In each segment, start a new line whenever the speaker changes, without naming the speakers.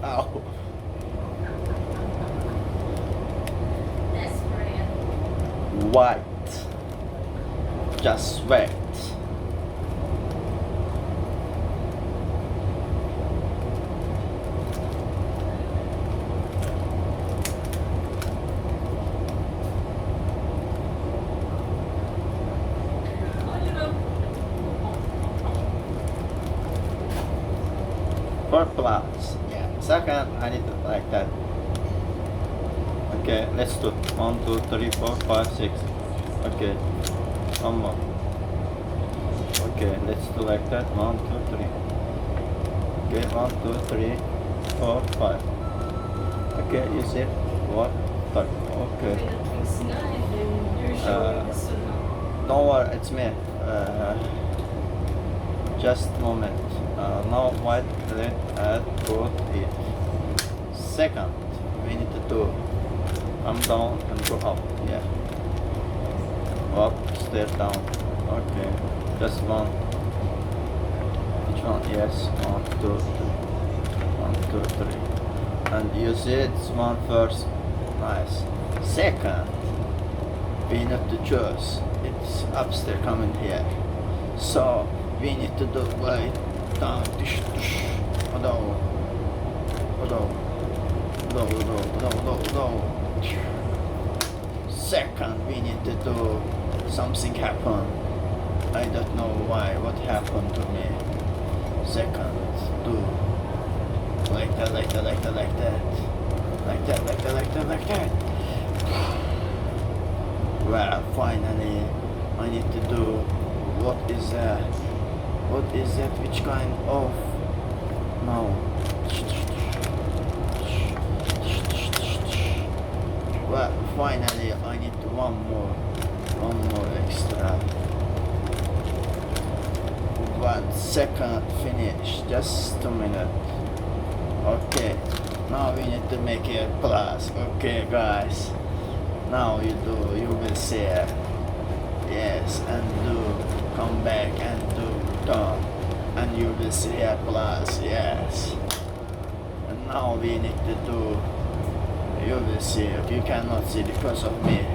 Ow.
Desperate.
White. Just wait. For plus. Yeah. Second, I need to like that. Okay, let's do 1, 2, 3, 4, 5, 6. Okay. One more. Okay, let's do like that. 1, 2, 3. Okay, 1, 2, 3, 4, 5. Okay, you see? What? Okay. Don't worry, it's me. Just moment. Now white, red, add, put it. Second, we need to do come down and go up. Yeah. Up, step down. Okay. Just one. Which one? Yes. 1, 2, 3. 1, 2, 3. And you see it's one first. Nice. Second, we need to choose. It's upstairs coming here. So we need to do right down. Down. Second, we need to do something happen. I don't know why. What happened to me? Second, do like that. Well, finally, I need to do. What is that? Which kind of? No. Well, finally, I need one more extra. 1 second finish. Just 2 minutes. Okay. Now we need to make it plus. Okay, guys. Now you will see. Yes, and do come back and do done, and you will see a plus. Yes. And now we need to do. You will see. You cannot see because of me.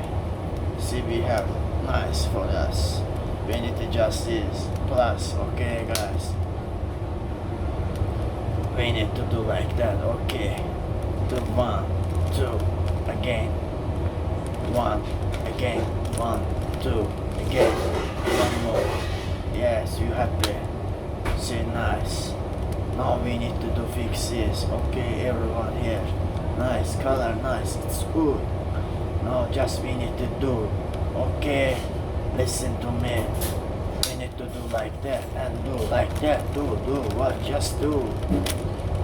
See, we have nice for us. We need to just this plus. Okay, guys. We need to do like that. Okay. Do 1, 2 again. 1 again. 1, 2 again. One more. Yes, you happy. See, nice. Now we need to do fix this. Okay, everyone here. Nice color, nice. It's good. Now just we need to do. Okay, listen to me. We need to do like that and do like that. Do what? Just do.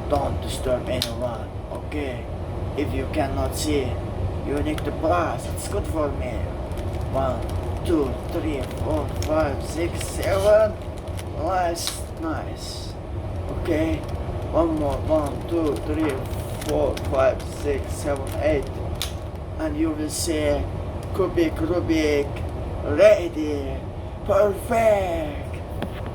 Don't disturb anyone. Okay. If you cannot see, you need to plus. It's good for me. 1, 2, 3, 4, 5, 6, 7. Nice. Okay. One more. 1, 2, 3, 4, 5, 6, 7, 8. And you will see kubik, Rubik, ready. Perfect.